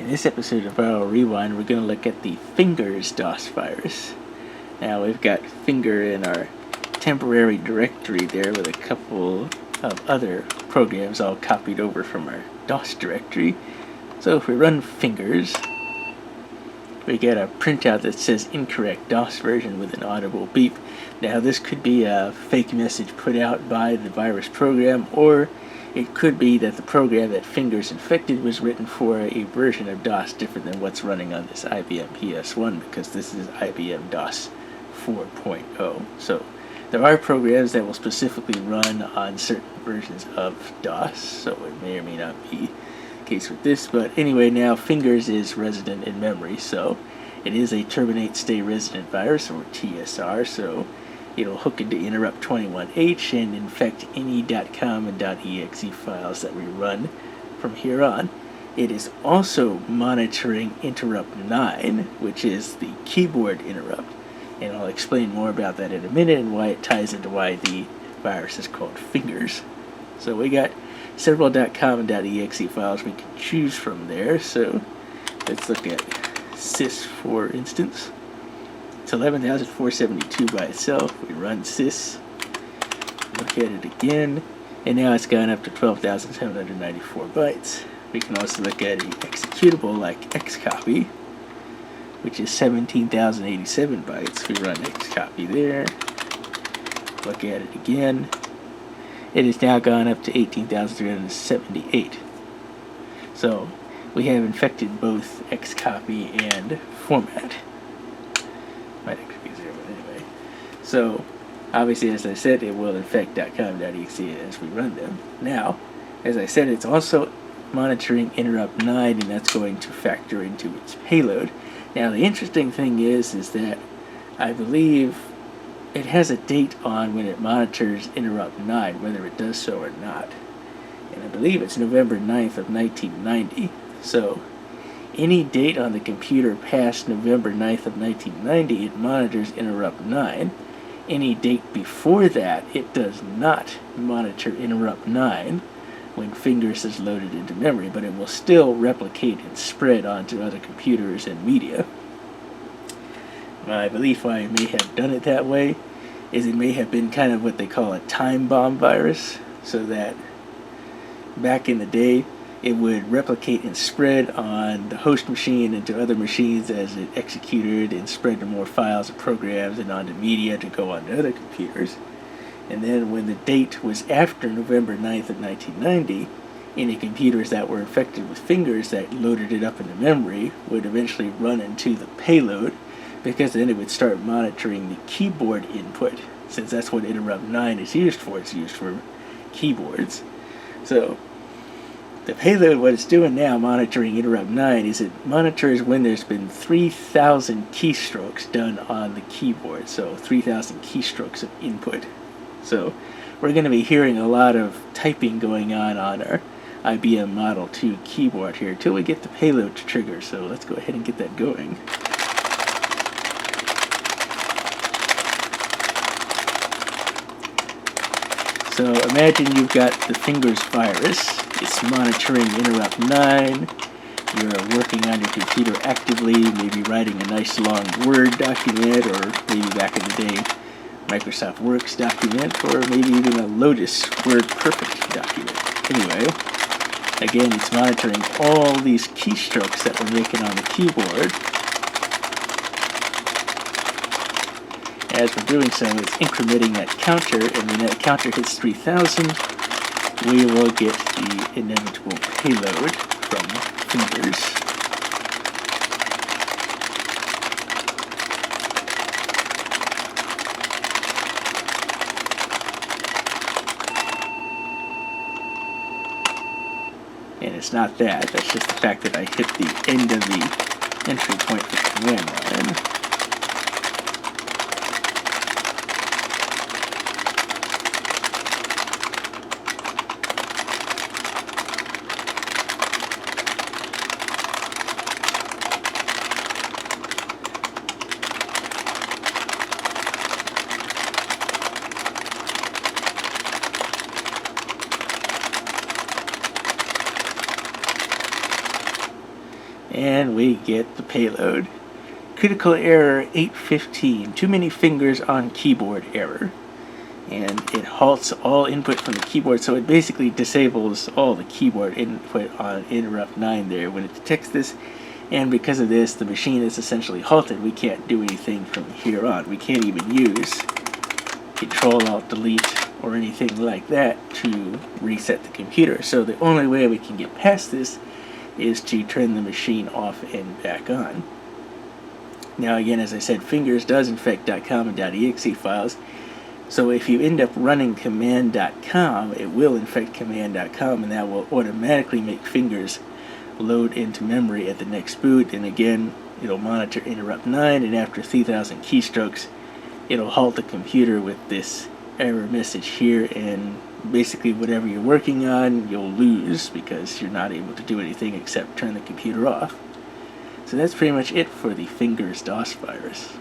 In this episode of Viral Rewind, we're going to look at the Fingers DOS virus. Now we've got finger in our temporary directory there with a couple of other programs all copied over from our DOS directory. So if we run fingers, we get a printout that says incorrect DOS version with an audible beep. Now this could be a fake message put out by the virus program, or it could be that the program that Fingers infected was written for a version of DOS different than what's running on this IBM PS1, because this is IBM DOS 4.0. So there are programs that will specifically run on certain versions of DOS, so it may or may not be the case with this. But anyway, now Fingers is resident in memory, so it is a terminate stay resident virus, or TSR, so it'll hook into interrupt 21H and infect any .com and .exe files that we run from here on. It is also monitoring interrupt 9, which is the keyboard interrupt, and I'll explain more about that in a minute and why it ties into why the virus is called Fingers. So we got several .com and .exe files we can choose from there, so let's look at sys for instance. It's 11,472 by itself. We run sys, look at it again, and now it's gone up to 12,794 bytes. We can also look at an executable like xcopy, which is 17,087 bytes. We run xcopy there, look at it again. It has now gone up to 18,378. So we have infected both xcopy and format. Might actually be 0, but anyway. So, obviously, as I said, it will infect .com.exe as we run them. Now, as I said, it's also monitoring interrupt 9, and that's going to factor into its payload. Now, the interesting thing is that I believe it has a date on when it monitors interrupt 9, whether it does so or not. And I believe it's November 9th of 1990. So any date on the computer past November 9th of 1990, it monitors interrupt 9. Any date before that, it does not monitor interrupt 9 when Fingers is loaded into memory, but it will still replicate and spread onto other computers and media. My belief why it may have done it that way is it may have been kind of what they call a time bomb virus, so that back in the day, it would replicate and spread on the host machine and to other machines as it executed and spread to more files and programs and onto media to go onto other computers. And then when the date was after November 9th of 1990, any computers that were infected with Fingers that loaded it up into memory would eventually run into the payload, because then it would start monitoring the keyboard input, since that's what interrupt 9 is used for. It's used for keyboards. So the payload, what it's doing now, monitoring interrupt 9, is it monitors when there's been 3,000 keystrokes done on the keyboard, so 3,000 keystrokes of input. So we're going to be hearing a lot of typing going on our IBM Model 2 keyboard here until we get the payload to trigger, so let's go ahead and get that going. So imagine you've got the Fingers virus. It's monitoring interrupt 9. You're working on your computer actively, maybe writing a nice long Word document, or maybe back in the day, Microsoft Works document, or maybe even a Lotus WordPerfect document. Anyway, again, it's monitoring all these keystrokes that we're making on the keyboard. As we're doing so, it's incrementing that counter, and when that counter hits 3,000, we will get the inevitable payload from Fingers. And it's not that, that's just the fact that I hit the end of the entry point for the command line. and we get the payload. Critical error 815, too many fingers on keyboard error. And it halts all input from the keyboard, so it basically disables all the keyboard input on interrupt 9 there when it detects this. And because of this, the machine is essentially halted. We can't do anything from here on. We can't even use Control-Alt-Delete or anything like that to reset the computer. So the only way we can get past this is to turn the machine off and back on. Now again, as I said, Fingers does infect .com and .exe files. So if you end up running command.com, it will infect command.com, and that will automatically make Fingers load into memory at the next boot. And again, it'll monitor interrupt 9, and after 3,000 keystrokes, it'll halt the computer with this error message here, and basically whatever you're working on, you'll lose because you're not able to do anything except turn the computer off. So that's pretty much it for the Virus.DOS virus.